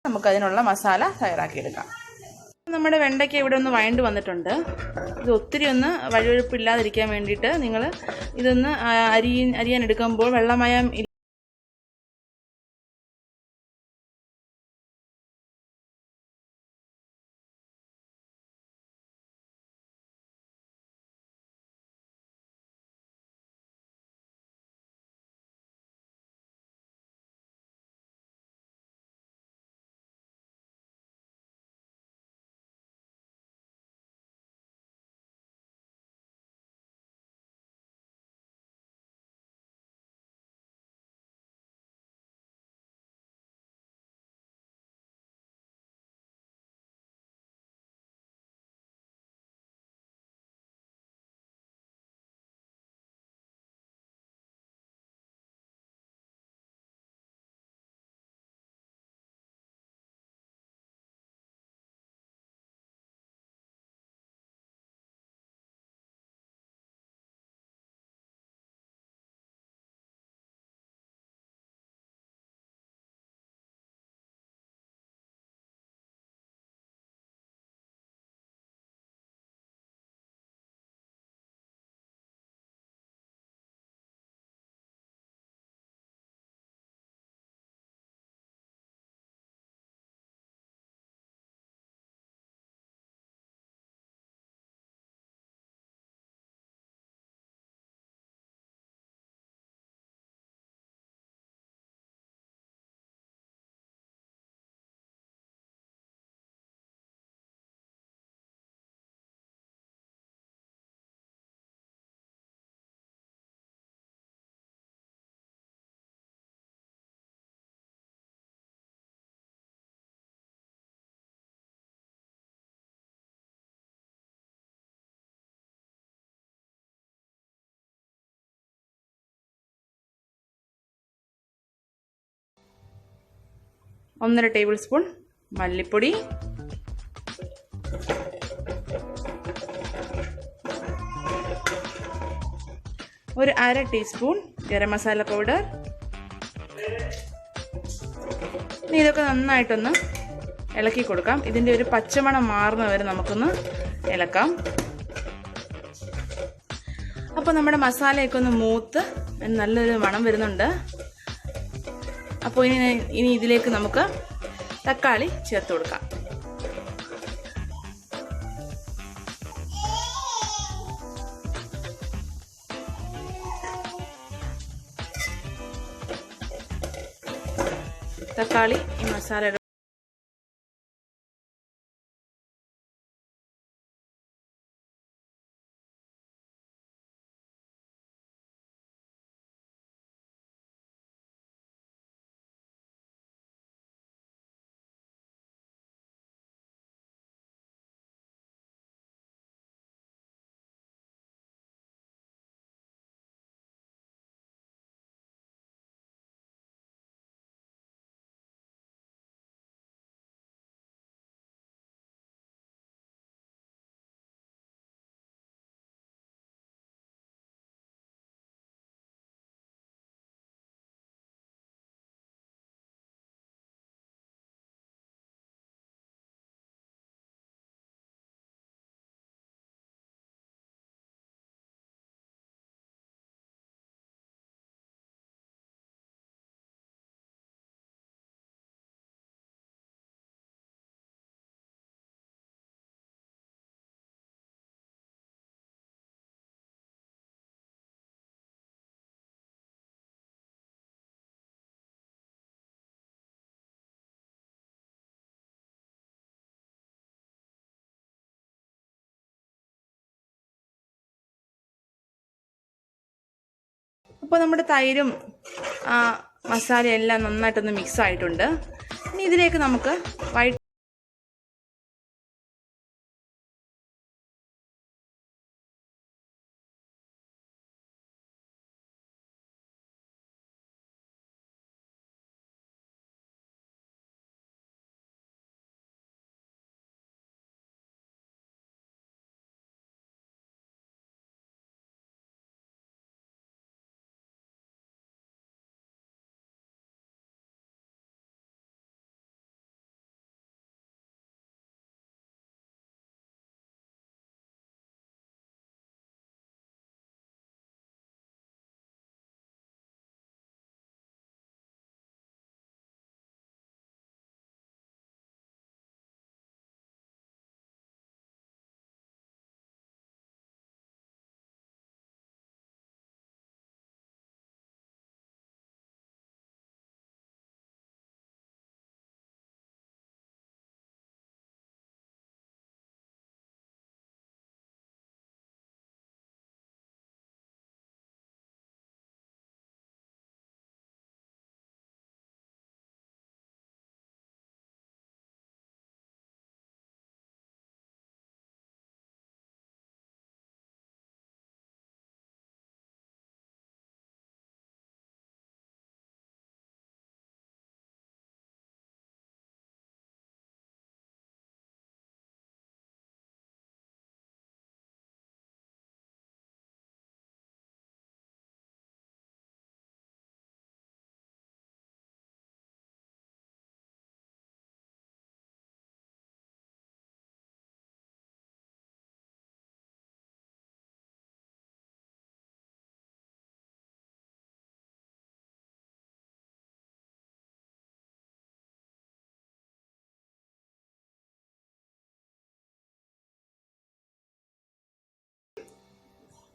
നമുക്കതിനുള്ള മസാല തയ്യാറാക്കിയെടുക്കാം. നമ്മുടെ വെണ്ടയ്ക്ക ഇവിടെ ഒന്ന് വഴണ്ട് വന്നിട്ടുണ്ട്. ഇത് ഒത്തിരി ഒന്ന് വഴുവഴുപ്പില്ലാതിരിക്കാൻ വേണ്ടിയിട്ട് നിങ്ങൾ ഇതൊന്ന് അരിയാൻ എടുക്കുമ്പോൾ വെള്ളമയം ഒന്നര ടേബിൾ സ്പൂൺ മല്ലിപ്പൊടി, ഒരു അര ടീസ്പൂൺ ഗരം മസാല പൗഡർ. ഇനി ഇതൊക്കെ നന്നായിട്ടൊന്ന് ഇളക്കി കൊടുക്കാം. ഇതിൻ്റെ ഒരു പച്ചമണം മാറുന്ന വരെ നമുക്കൊന്ന് ഇളക്കാം. അപ്പോൾ നമ്മുടെ മസാലയൊക്കെ ഒന്ന് മൂത്ത് നല്ലൊരു മണം വരുന്നുണ്ട്. അപ്പോൾ ഇനി ഇതിലേക്ക് നമുക്ക് തക്കാളി ചേർത്ത് കൊടുക്കാം. തക്കാളി ഈ മസാല അപ്പോൾ നമ്മുടെ തൈരും മസാലയെല്ലാം നന്നായിട്ടൊന്ന് മിക്സ് ആയിട്ടുണ്ട്. ഇനി ഇതിലേക്ക് നമുക്ക്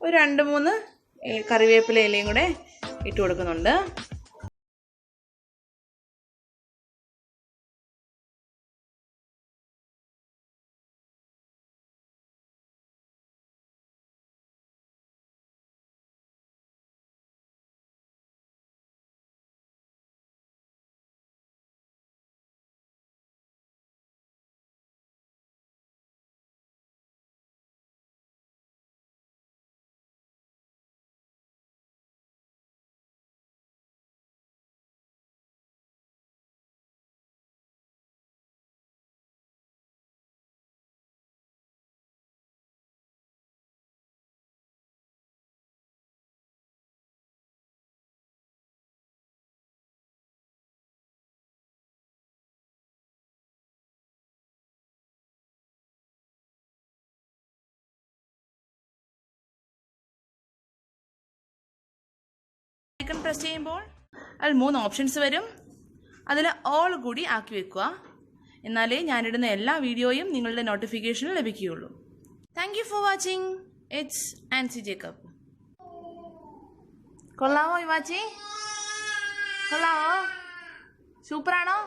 ഒരു 2-3 കറിവേപ്പില ഇലയും കൂടെ ഇട്ട് കൊടുക്കുന്നുണ്ട്. ഐക്കൺ പ്രസ് ചെയ്യുമ്പോൾ അതിൽ 3 ഓപ്ഷൻസ് വരും. അതിൽ ഓൾ കൂടി ആക്കി വെക്കുക. എന്നാലേ ഞാനിടുന്ന എല്ലാ വീഡിയോയും നിങ്ങളുടെ നോട്ടിഫിക്കേഷൻ ലഭിക്കുകയുള്ളൂ. Thank you for watching. It's Ancy Jacob. കൊള്ളാമോ ഇവാച്ചി? കൊള്ളാമോ? സൂപ്പറാണോ?